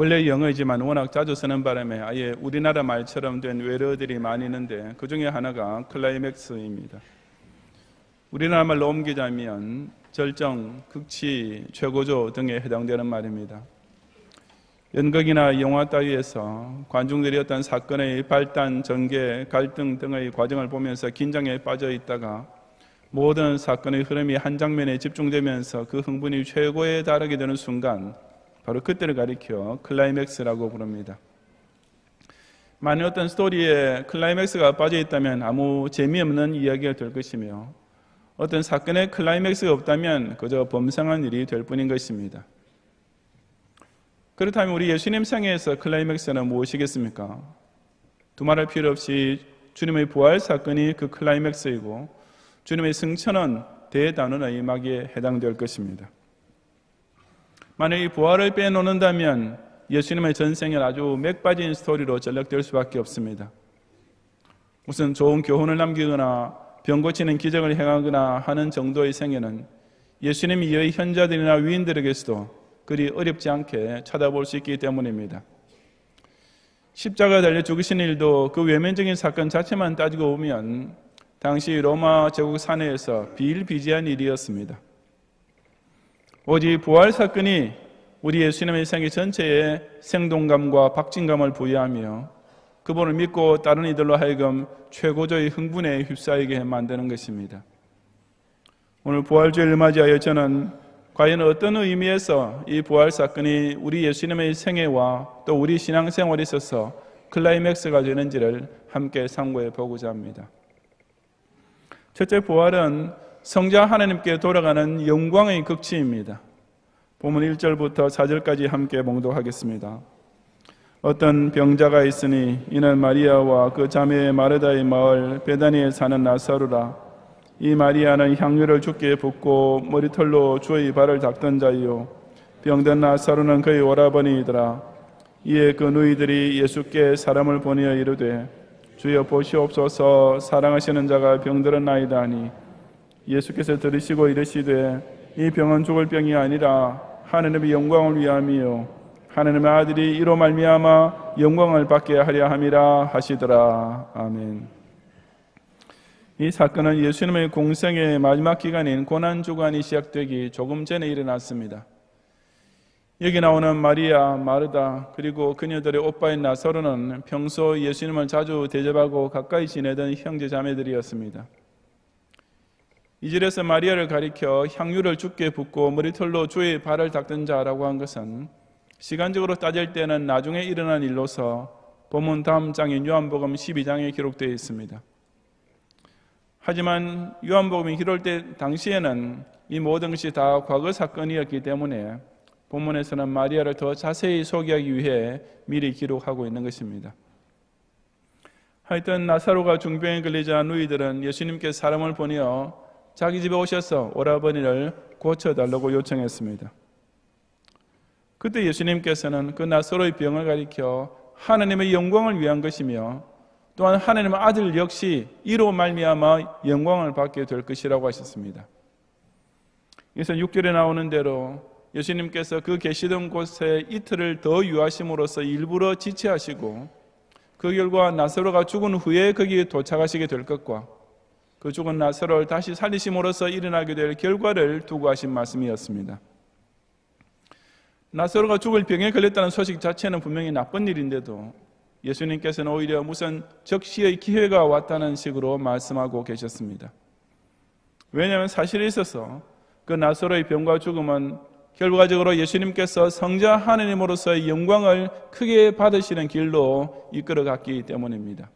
원래 영어이지만 워낙 자주 쓰는 바람에 아예 우리나라 말처럼 된 외래어들이 많이 있는데 그 중에 하나가 클라이맥스입니다. 우리나라 말로 옮기자면 절정, 극치, 최고조 등에 해당되는 말입니다. 연극이나 영화 따위에서 관중들이 어떤 사건의 발단, 전개, 갈등 등의 과정을 보면서 긴장에 빠져 있다가 모든 사건의 흐름이 한 장면에 집중되면서 그 흥분이 최고에 달하게 되는 순간, 바로 그때를 가리켜 클라이맥스라고 부릅니다. 만약 어떤 스토리에 클라이맥스가 빠져 있다면 아무 재미없는 이야기가 될 것이며, 어떤 사건에 클라이맥스가 없다면 그저 범상한 일이 될 뿐인 것입니다. 그렇다면 우리 예수님 생애에서 클라이맥스는 무엇이겠습니까? 두말할 필요 없이 주님의 부활 사건이 그 클라이맥스이고 주님의 승천은 대단원의 막에 해당될 것입니다. 만약 이 부활을 빼놓는다면 예수님의 전생은 아주 맥 빠진 스토리로 전락될 수밖에 없습니다. 무슨 좋은 교훈을 남기거나 병 고치는 기적을 행하거나 하는 정도의 생애는 예수님 이후의 현자들이나 위인들에게서도 그리 어렵지 않게 찾아볼 수 있기 때문입니다. 십자가에 달려 죽으신 일도 그 외면적인 사건 자체만 따지고 보면 당시 로마 제국 사내에서 비일비재한 일이었습니다. 오직 부활 사건이 우리 예수님의 생애 전체에 생동감과 박진감을 부여하며 그분을 믿고 다른 이들로 하여금 최고조의 흥분에 휩싸이게 만드는 것입니다. 오늘 부활주일을 맞이하여 저는 과연 어떤 의미에서 이 부활 사건이 우리 예수님의 생애와 또 우리 신앙생활에 있어서 클라이맥스가 되는지를 함께 상고해 보고자 합니다. 첫째, 부활은 성자 하나님께 돌아가는 영광의 극치입니다. 본문 1절부터 4절까지 함께 봉독하겠습니다. 어떤 병자가 있으니 이는 마리아와 그 자매 마르다의 마을 베다니에 사는 나사로라. 이 마리아는 향유를 주께 붓고 머리털로 주의 발을 닦던 자이요 병든 나사로는 그의 오라버니이더라. 이에 그 누이들이 예수께 사람을 보내어 이르되 주여 보시옵소서, 사랑하시는 자가 병들었나이다 하니 예수께서 들으시고 이르시되 이 병은 죽을 병이 아니라 하느님의 영광을 위함이요 하느님의 아들이 이로 말미암아 영광을 받게 하려 함이라 하시더라. 아멘. 이 사건은 예수님의 공생의 마지막 기간인 고난주간이 시작되기 조금 전에 일어났습니다. 여기 나오는 마리아, 마르다 그리고 그녀들의 오빠인 나사로는 평소 예수님을 자주 대접하고 가까이 지내던 형제 자매들이었습니다. 이 절에서 마리아를 가리켜 향유를 주께 붓고 머리털로 주의 발을 닦던 자라고 한 것은 시간적으로 따질 때는 나중에 일어난 일로서 본문 다음 장인 요한복음 12장에 기록되어 있습니다. 하지만 요한복음이 기록될 때 당시에는 이 모든 것이 다 과거 사건이었기 때문에 본문에서는 마리아를 더 자세히 소개하기 위해 미리 기록하고 있는 것입니다. 하여튼 나사로가 중병에 걸리자 누이들은 예수님께 사람을 보내어 자기 집에 오셔서 오라버니를 고쳐달라고 요청했습니다. 그때 예수님께서는 그 나사로의 병을 가리켜 하나님의 영광을 위한 것이며 또한 하나님의 아들 역시 이로 말미암아 영광을 받게 될 것이라고 하셨습니다. 그래서 6절에 나오는 대로 예수님께서 그 계시던 곳에 이틀을 더 유하심으로써 일부러 지체하시고 그 결과 나사로가 죽은 후에 거기에 도착하시게 될 것과 그 죽은 나사로를 다시 살리심으로써 일어나게 될 결과를 두고 하신 말씀이었습니다. 나사로가 죽을 병에 걸렸다는 소식 자체는 분명히 나쁜 일인데도 예수님께서는 오히려 무슨 적시의 기회가 왔다는 식으로 말씀하고 계셨습니다. 왜냐하면 사실에 있어서 그 나사로의 병과 죽음은 결과적으로 예수님께서 성자 하나님으로서의 영광을 크게 받으시는 길로 이끌어갔기 때문입니다.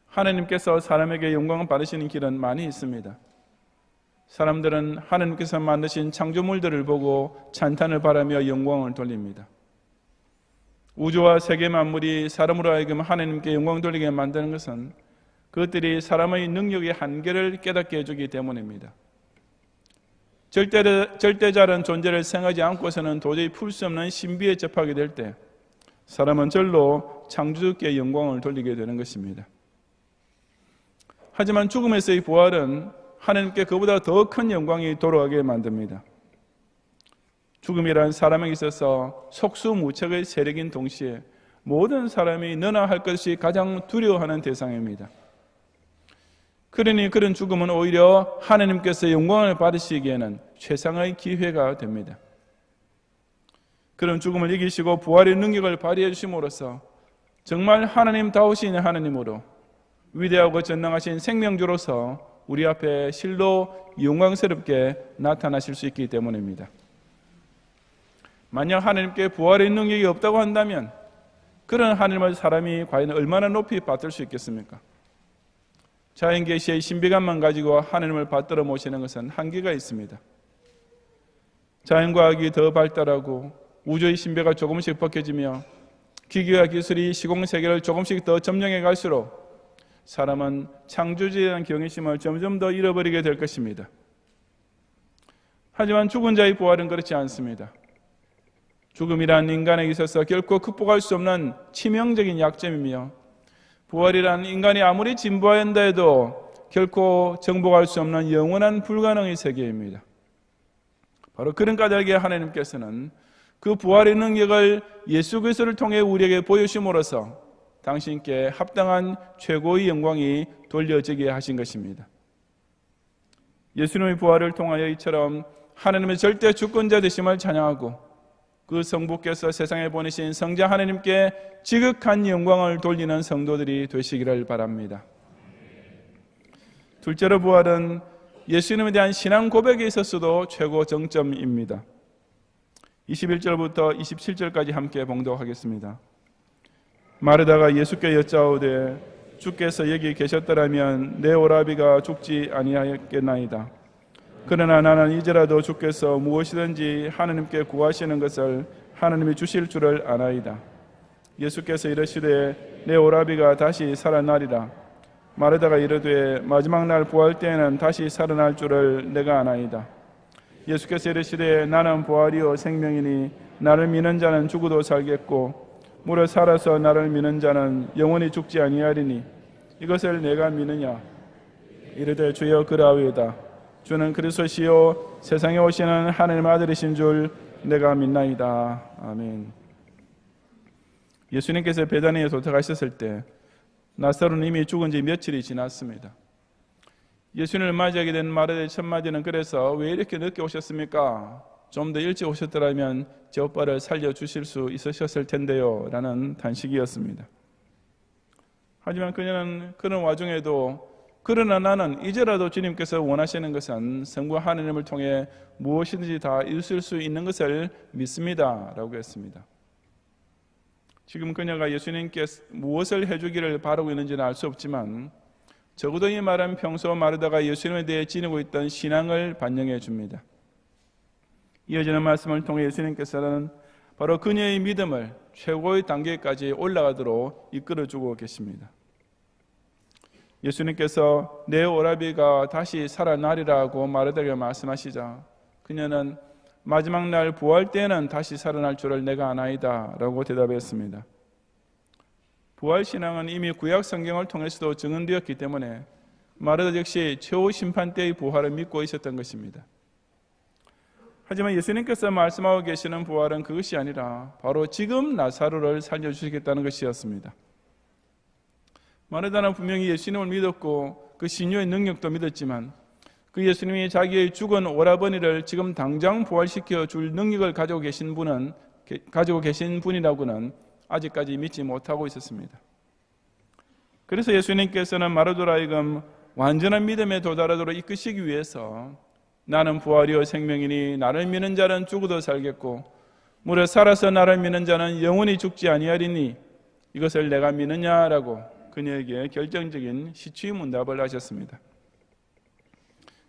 하나님께서 사람에게 영광을 받으시는 길은 많이 있습니다. 사람들은 하나님께서 만드신 창조물들을 보고 찬탄을 바라며 영광을 돌립니다. 우주와 세계 만물이 사람으로 하여금 하나님께 영광 돌리게 만드는 것은 그것들이 사람의 능력의 한계를 깨닫게 해주기 때문입니다. 절대자란 존재를 생각하지 않고서는 도저히 풀 수 없는 신비에 접하게 될 때 사람은 절로 창조주께 영광을 돌리게 되는 것입니다. 하지만 죽음에서의 부활은 하나님께 그보다 더 큰 영광이 돌아가게 만듭니다. 죽음이란 사람에게 있어서 속수무책의 세력인 동시에 모든 사람이 너나 할 것이 가장 두려워하는 대상입니다. 그러니 그런 죽음은 오히려 하나님께서 영광을 받으시기에는 최상의 기회가 됩니다. 그런 죽음을 이기시고 부활의 능력을 발휘해 주심으로써 정말 하나님다우신 하나님으로 위대하고 전능하신 생명주로서 우리 앞에 실로 영광스럽게 나타나실 수 있기 때문입니다. 만약 하나님께 부활의 능력이 없다고 한다면 그런 하나님을 사람이 과연 얼마나 높이 받들 수 있겠습니까? 자연계시의 신비감만 가지고 하나님을 받들어 모시는 것은 한계가 있습니다. 자연과학이 더 발달하고 우주의 신비가 조금씩 벗겨지며 기기와 기술이 시공세계를 조금씩 더 점령해 갈수록 사람은 창조주에 대한 경외심을 점점 더 잃어버리게 될 것입니다. 하지만 죽은 자의 부활은 그렇지 않습니다. 죽음이란 인간에게 있어서 결코 극복할 수 없는 치명적인 약점이며 부활이란 인간이 아무리 진보한다 해도 결코 정복할 수 없는 영원한 불가능의 세계입니다. 바로 그런 까닭에 하나님께서는 그 부활의 능력을 예수 그리스도를 통해 우리에게 보여주심으로써 당신께 합당한 최고의 영광이 돌려지게 하신 것입니다. 예수님의 부활을 통하여 이처럼 하나님의 절대 주권자 되심을 찬양하고 그 성부께서 세상에 보내신 성자 하나님께 지극한 영광을 돌리는 성도들이 되시기를 바랍니다. 둘째로 부활은 예수님에 대한 신앙 고백에 있어서도 최고 정점입니다. 21절부터 27절까지 함께 봉독하겠습니다. 마르다가 예수께 여짜오되 주께서 여기 계셨더라면 내 오라비가 죽지 아니하였겠나이다. 그러나 나는 이제라도 주께서 무엇이든지 하나님께 구하시는 것을 하나님이 주실 줄을 아나이다. 예수께서 이르시되 내 오라비가 다시 살아나리라. 마르다가 이르되 마지막 날 부활 때에는 다시 살아날 줄을 내가 아나이다. 예수께서 이르시되 나는 부활이요 생명이니 나를 믿는 자는 죽어도 살겠고 무릇 살아서 나를 믿는 자는 영원히 죽지 아니하리니 이것을 내가 믿느냐. 이르되 주여 그러하오이다. 주는 그리스도시요 세상에 오시는 하나님의 아들이신 줄 내가 믿나이다. 아멘. 예수님께서 베다니에 도착하셨을 때 나사로는 이미 죽은 지 며칠이 지났습니다. 예수님을 맞이하게 된 마르다의 첫 마디는 그래서 왜 이렇게 늦게 오셨습니까? 좀 더 일찍 오셨더라면 제 오빠를 살려주실 수 있으셨을 텐데요 라는 단식이었습니다. 하지만 그녀는 그런 와중에도 그러나 나는 이제라도 주님께서 원하시는 것은 성부 하나님을 통해 무엇이든지 다 이루실 수 있는 것을 믿습니다 라고 했습니다. 지금 그녀가 예수님께 무엇을 해주기를 바라고 있는지는 알 수 없지만 적어도 이 말은 평소 마르다가 예수님에 대해 지니고 있던 신앙을 반영해 줍니다. 이어지는 말씀을 통해 예수님께서는 바로 그녀의 믿음을 최고의 단계까지 올라가도록 이끌어주고 계십니다. 예수님께서 내 오라비가 다시 살아나리라고 마르다에게 말씀하시자 그녀는 마지막 날 부활 때에는 다시 살아날 줄을 내가 아나이다 라고 대답했습니다. 부활신앙은 이미 구약 성경을 통해서도 증언되었기 때문에 마르다 역시 최후 심판 때의 부활을 믿고 있었던 것입니다. 하지만 예수님께서 말씀하고 계시는 부활은 그것이 아니라 바로 지금 나사로를 살려주시겠다는 것이었습니다. 마르다는 분명히 예수님을 믿었고 그 신유의 능력도 믿었지만 그 예수님이 자기의 죽은 오라버니를 지금 당장 부활시켜 줄 능력을 가지고 계신 분이라고는 아직까지 믿지 못하고 있었습니다. 그래서 예수님께서는 마르다로 하여금 완전한 믿음에 도달하도록 이끄시기 위해서 나는 부활이요 생명이니 나를 믿는 자는 죽어도 살겠고 무릇 살아서 나를 믿는 자는 영원히 죽지 아니하리니 이것을 내가 믿느냐라고 그녀에게 결정적인 시취문답을 하셨습니다.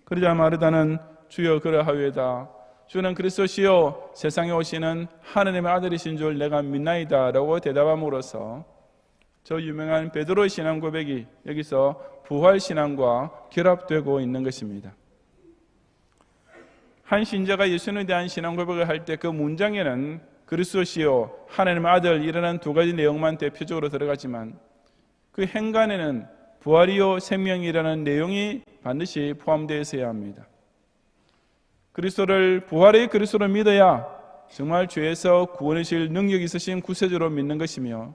그러자 마르다는 주여 그러하오이다. 주는 그리스도시요 세상에 오시는 하나님의 아들이신 줄 내가 믿나이다 라고 대답함으로써 저 유명한 베드로의 신앙 고백이 여기서 부활신앙과 결합되고 있는 것입니다. 한 신자가 예수님에 대한 신앙 고백을 할 때 그 문장에는 그리스도시요 하나님의 아들이라는 두 가지 내용만 대표적으로 들어가지만 그 행간에는 부활이요 생명이라는 내용이 반드시 포함되어 있어야 합니다. 부활의 그리스도를 믿어야 정말 죄에서 구원하실 능력이 있으신 구세주로 믿는 것이며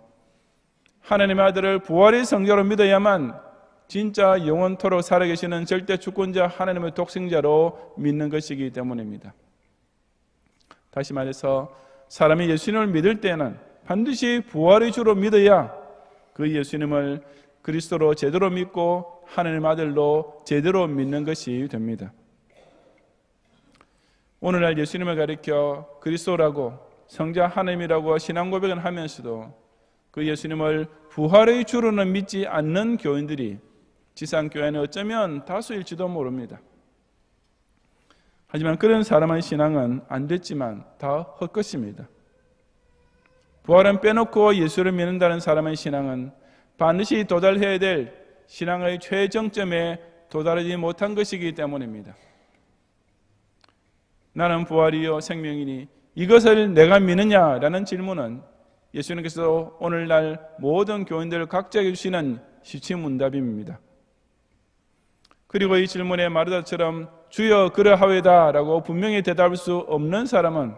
하나님의 아들을 부활의 성자로 믿어야만 진짜 영원토록 살아계시는 절대 주권자 하나님의 독생자로 믿는 것이기 때문입니다. 다시 말해서 사람이 예수님을 믿을 때는 반드시 부활의 주로 믿어야 그 예수님을 그리스도로 제대로 믿고 하나님의 아들로 제대로 믿는 것이 됩니다. 오늘날 예수님을 가리켜 그리스도라고 성자 하나님이라고 신앙 고백을 하면서도 그 예수님을 부활의 주로는 믿지 않는 교인들이 지상교회는 어쩌면 다수일지도 모릅니다. 하지만 그런 사람의 신앙은 안 됐지만 다 헛것입니다. 부활은 빼놓고 예수를 믿는다는 사람의 신앙은 반드시 도달해야 될 신앙의 최정점에 도달하지 못한 것이기 때문입니다. 나는 부활이요 생명이니 이것을 내가 믿느냐라는 질문은 예수님께서 오늘날 모든 교인들 각자에게 주시는 시치문답입니다. 그리고 이 질문에 마르다처럼 주여 그러하외다 라고 분명히 대답할 수 없는 사람은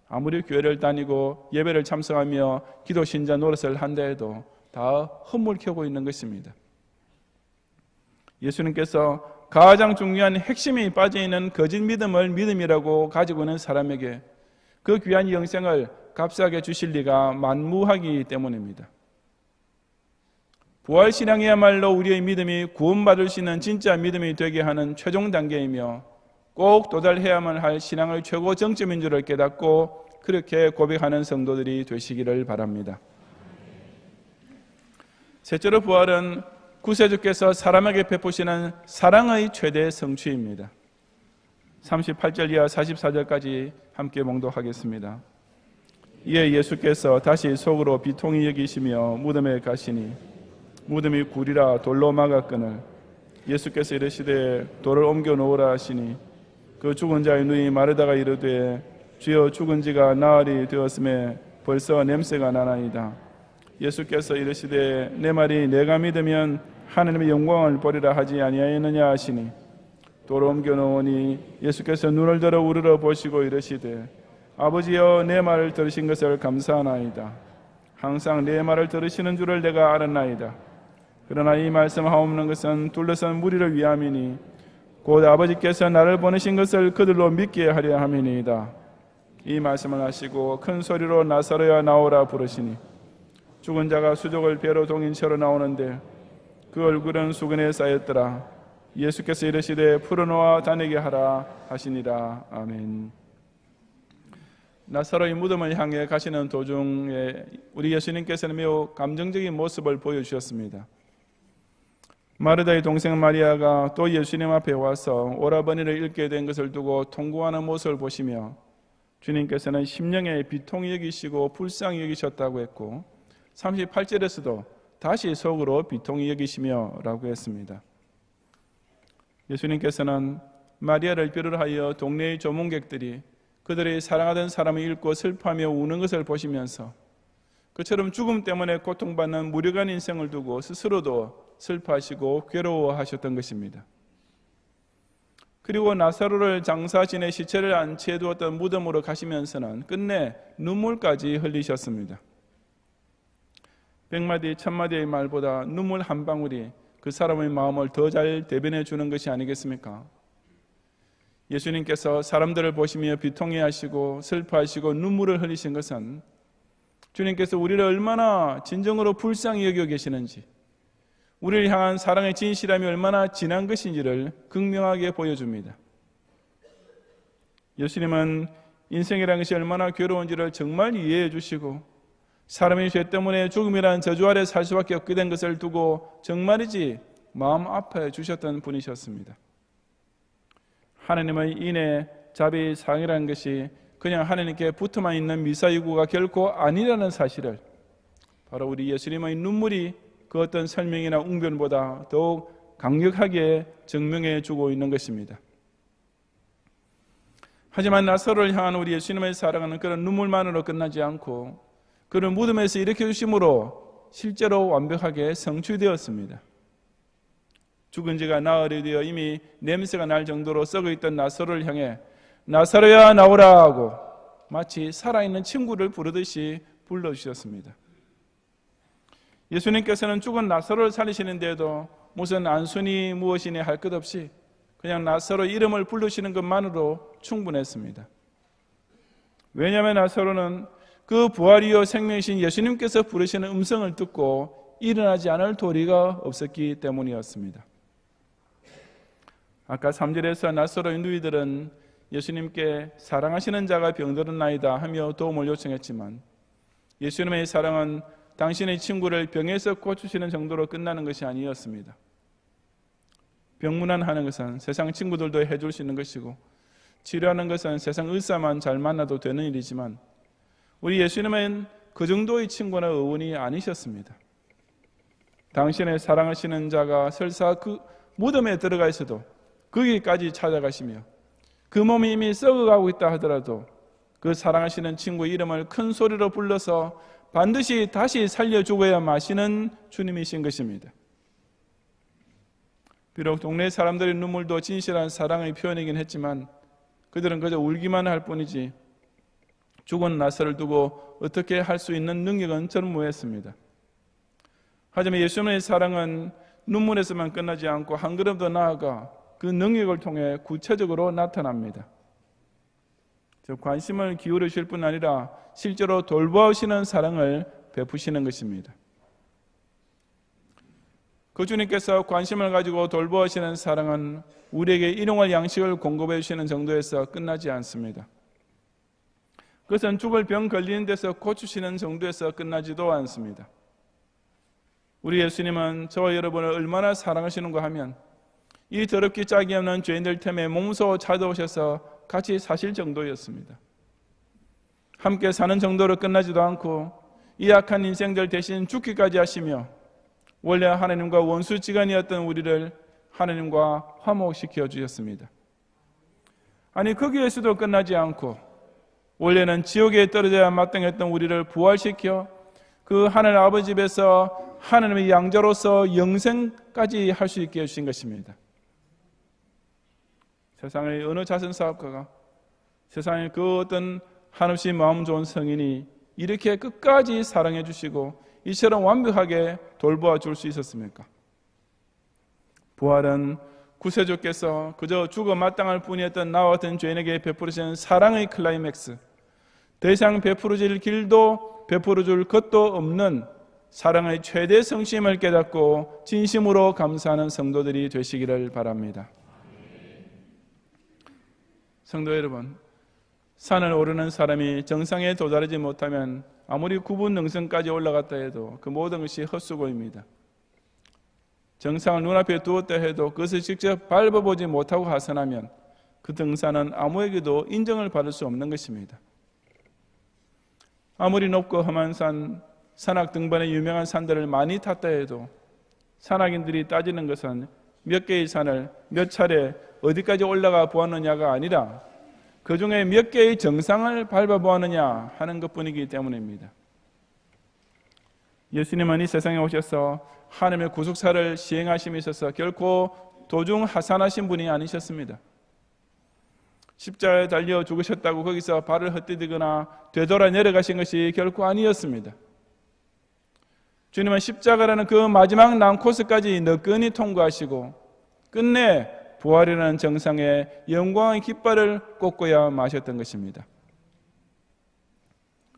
아무리 교회를 다니고 예배를 참석하며 기도 신자 노릇을 한다 해도 다 헛물켜고 있는 것입니다. 예수님께서 가장 중요한 핵심이 빠져있는 거짓 믿음을 믿음이라고 가지고 있는 사람에게 그 귀한 영생을 값싸게 주실 리가 만무하기 때문입니다. 부활신앙이야말로 우리의 믿음이 구원받을 수 있는 진짜 믿음이 되게 하는 최종 단계이며 꼭 도달해야만 할 신앙의 최고 정점인 줄을 깨닫고 그렇게 고백하는 성도들이 되시기를 바랍니다. 셋째로 부활은 구세주께서 사람에게 베푸시는 사랑의 최대 성취입니다. 38절 이하 44절까지 함께 봉독하겠습니다. 이에 예수께서 다시 속으로 비통히 여기시며 무덤에 가시니 무덤이 굴이라 돌로 막았거늘 예수께서 이르시되 돌을 옮겨 놓으라 하시니 그 죽은 자의 누이 마르다가 이르되 주여 죽은 지가 나흘이 되었음에 벌써 냄새가 나나이다. 예수께서 이르시되 내 말이 내가 믿으면 하나님의 영광을 보리라 하지 아니하였느냐 하시니 돌을 옮겨 놓으니 예수께서 눈을 들어 우러러 보시고 이르시되 아버지여 내 말을 들으신 것을 감사하나이다. 항상 내 말을 들으시는 줄을 내가 알았나이다. 그러나 이 말씀하옵는 것은 둘러선 무리를 위함이니 곧 아버지께서 나를 보내신 것을 그들로 믿게 하려 함이니이다. 이 말씀을 하시고 큰 소리로 나사로야 나오라 부르시니 죽은 자가 수족을 배로 동인 채로 나오는데 그 얼굴은 수건에 쌓였더라. 예수께서 이르시되 풀어놓아 다니게 하라 하시니라. 아멘. 나사로의 무덤을 향해 가시는 도중에 우리 예수님께서는 매우 감정적인 모습을 보여주셨습니다. 마르다의 동생 마리아가 또 예수님 앞에 와서 오라버니를 읽게 된 것을 두고 통곡하는 모습을 보시며 주님께서는 심령에 비통히 여기시고 불쌍히 여기셨다고 했고 38절에서도 다시 속으로 비통히 여기시며 라고 했습니다. 예수님께서는 마리아를 비롯하여 동네의 조문객들이 그들이 사랑하던 사람을 잃고 슬퍼하며 우는 것을 보시면서 그처럼 죽음 때문에 고통받는 무력한 인생을 두고 스스로도 슬퍼하시고 괴로워하셨던 것입니다. 그리고 나사로를 장사진의 시체를 안치해 두었던 무덤으로 가시면서는 끝내 눈물까지 흘리셨습니다. 100마디 1000마디의 말보다 눈물 한 방울이 그 사람의 마음을 더 잘 대변해 주는 것이 아니겠습니까? 예수님께서 사람들을 보시며 비통해하시고 슬퍼하시고 눈물을 흘리신 것은 주님께서 우리를 얼마나 진정으로 불쌍히 여겨 계시는지, 우리를 향한 사랑의 진실함이 얼마나 진한 것인지를 극명하게 보여줍니다. 예수님은 인생이라는 것이 얼마나 괴로운지를 정말 이해해 주시고 사람의 죄 때문에 죽음이라는 저주 아래 살 수밖에 없게 된 것을 두고 정말이지 마음 아파해 주셨던 분이셨습니다. 하나님의 인애, 자비, 사랑이라는 것이 그냥 하나님께 붙어만 있는 미사이구가 결코 아니라는 사실을 바로 우리 예수님의 눈물이 그 어떤 설명이나 웅변보다 더욱 강력하게 증명해 주고 있는 것입니다. 하지만 나사로를 향한 우리 예수님의 사랑은 그런 눈물만으로 끝나지 않고 그를 무덤에서 일으켜주심으로 실제로 완벽하게 성취되었습니다. 죽은 지가 나흘이 되어 이미 냄새가 날 정도로 썩어있던 나사로를 향해 나사로야 나오라 하고 마치 살아있는 친구를 부르듯이 불러주셨습니다. 예수님께서는 죽은 나사로를 살리시는데도 무슨 안순이 무엇이니 할 것 없이 그냥 나사로 이름을 부르시는 것만으로 충분했습니다. 왜냐하면 나사로는 그 부활이요 생명이신 예수님께서 부르시는 음성을 듣고 일어나지 않을 도리가 없었기 때문이었습니다. 아까 3절에서 나사로 인두이들은 예수님께 사랑하시는 자가 병들었나이다 하며 도움을 요청했지만 예수님의 사랑은 당신의 친구를 병에서 고치시는 정도로 끝나는 것이 아니었습니다. 병문안하는 것은 세상 친구들도 해줄 수 있는 것이고 치료하는 것은 세상 의사만 잘 만나도 되는 일이지만 우리 예수님은 그 정도의 친구나 의원이 아니셨습니다. 당신의 사랑하시는 자가 설사 그 무덤에 들어가 있어도 거기까지 찾아가시며 그 몸이 이미 썩어가고 있다 하더라도 그 사랑하시는 친구의 이름을 큰 소리로 불러서 반드시 다시 살려 죽어야 마시는 주님이신 것입니다. 비록 동네 사람들의 눈물도 진실한 사랑의 표현이긴 했지만 그들은 그저 울기만 할 뿐이지 죽은 나사를 두고 어떻게 할 수 있는 능력은 전무했습니다. 하지만 예수님의 사랑은 눈물에서만 끝나지 않고 한 걸음 더 나아가 그 능력을 통해 구체적으로 나타납니다. 즉 관심을 기울이실 뿐 아니라 실제로 돌보시는 사랑을 베푸시는 것입니다. 그 주님께서 관심을 가지고 돌보시는 사랑은 우리에게 일용할 양식을 공급해 주시는 정도에서 끝나지 않습니다. 그것은 죽을 병 걸리는 데서 고치시는 정도에서 끝나지도 않습니다. 우리 예수님은 저와 여러분을 얼마나 사랑하시는가 하면 이 더럽기 짝이 없는 죄인들 틈에 몸소 찾아오셔서 같이 사실 정도였습니다. 함께 사는 정도로 끝나지도 않고 이 악한 인생들 대신 죽기까지 하시며 원래 하나님과 원수지간이었던 우리를 하나님과 화목시켜 주셨습니다. 아니 거기에서도 끝나지 않고 원래는 지옥에 떨어져야 마땅했던 우리를 부활시켜 그 하늘 아버지 집에서 하나님의 양자로서 영생까지 할 수 있게 해주신 것입니다. 세상의 어느 자선사업가가 세상의 그 어떤 한없이 마음 좋은 성인이 이렇게 끝까지 사랑해 주시고 이처럼 완벽하게 돌보아 줄 수 있었습니까? 부활은 구세주께서 그저 죽어 마땅할 뿐이었던 나와 같은 죄인에게 베푸시는 사랑의 클라이맥스, 더 이상 베풀어질 길도 베풀어줄 것도 없는 사랑의 최대 성심을 깨닫고 진심으로 감사하는 성도들이 되시기를 바랍니다. 성도 여러분, 산을 오르는 사람이 정상에 도달하지 못하면 아무리 9분 능선까지 올라갔다 해도 그 모든 것이 헛수고입니다. 정상을 눈앞에 두었다 해도 그것을 직접 밟아보지 못하고 하산하면 그 등산은 아무에게도 인정을 받을 수 없는 것입니다. 아무리 높고 험한 산, 산악 등반의 유명한 산들을 많이 탔다 해도 산악인들이 따지는 것은 몇 개의 산을 몇 차례 어디까지 올라가 보았느냐가 아니라 그 중에 몇 개의 정상을 밟아보았느냐 하는 것뿐이기 때문입니다. 예수님은 이 세상에 오셔서 하나님의 구속사를 시행하심에 있어서 결코 도중 하산하신 분이 아니셨습니다. 십자가에 달려 죽으셨다고 거기서 발을 헛디디거나 되돌아 내려가신 것이 결코 아니었습니다. 주님은 십자가라는 그 마지막 난코스까지 너끈히 통과하시고 끝내 부활이라는 정상에 영광의 깃발을 꽂고야 마셨던 것입니다.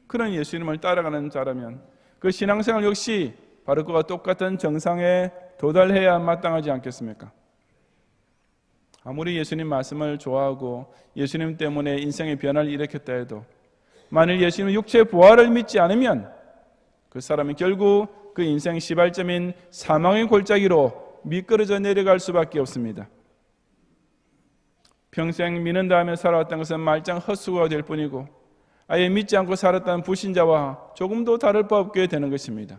그런 예수님을 따라가는 자라면 그 신앙생활 역시 바로 그와 똑같은 정상에 도달해야 마땅하지 않겠습니까? 아무리 예수님 말씀을 좋아하고 예수님 때문에 인생의 변화를 일으켰다 해도 만일 예수님의 육체 부활을 믿지 않으면 그 사람은 결국 그 인생 시발점인 사망의 골짜기로 미끄러져 내려갈 수밖에 없습니다. 평생 믿는다 하며 살아왔던 것은 말짱 헛수고가 될 뿐이고 아예 믿지 않고 살았던 불신자와 조금도 다를 바 없게 되는 것입니다.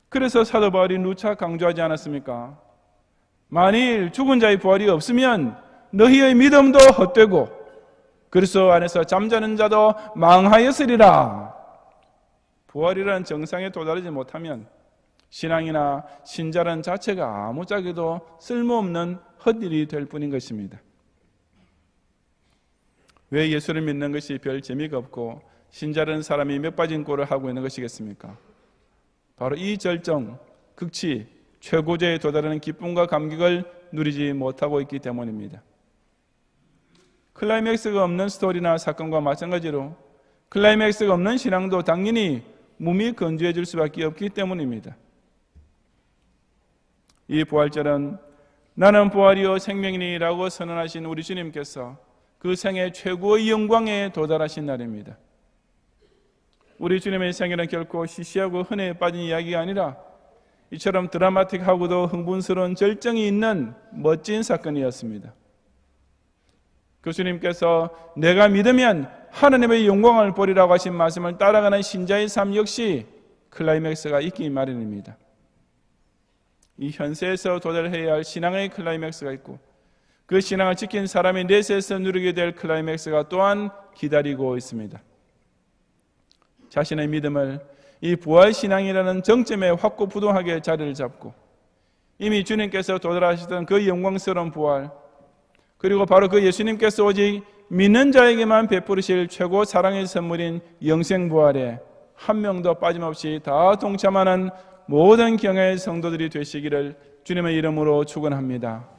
그래서 사도 바울이 누차 강조하지 않았습니까? 만일 죽은 자의 부활이 없으면 너희의 믿음도 헛되고 그리스도 안에서 잠자는 자도 망하였으리라. 부활이라는 정상에 도달하지 못하면 신앙이나 신자라는 자체가 아무짝에도 쓸모없는 헛일이 될 뿐인 것입니다. 왜 예수를 믿는 것이 별 재미가 없고 신자라는 사람이 몇 빠진 꼴을 하고 있는 것이겠습니까? 바로 이 절정, 극치, 최고조에 도달하는 기쁨과 감격을 누리지 못하고 있기 때문입니다. 클라이맥스가 없는 스토리나 사건과 마찬가지로 클라이맥스가 없는 신앙도 당연히 몸이 건조해질 수밖에 없기 때문입니다. 이 부활절은 나는 부활이요 생명이니라고 선언하신 우리 주님께서 그 생애 최고의 영광에 도달하신 날입니다. 우리 주님의 생애는 결코 시시하고 흔해에 빠진 이야기가 아니라 이처럼 드라마틱하고도 흥분스러운 절정이 있는 멋진 사건이었습니다. 그 주님께서 내가 믿으면 하나님의 영광을 보리라고 하신 말씀을 따라가는 신자의 삶 역시 클라이맥스가 있기 마련입니다. 이 현세에서 도달해야 할 신앙의 클라이맥스가 있고 그 신앙을 지킨 사람이 내세에서 누리게 될 클라이맥스가 또한 기다리고 있습니다. 자신의 믿음을 이 부활신앙이라는 정점에 확고부동하게 자리를 잡고 이미 주님께서 도달하시던 그 영광스러운 부활, 그리고 바로 그 예수님께서 오직 믿는 자에게만 베푸르실 최고 사랑의 선물인 영생부활에 한 명도 빠짐없이 다 동참하는 모든 경외의 성도들이 되시기를 주님의 이름으로 축원합니다.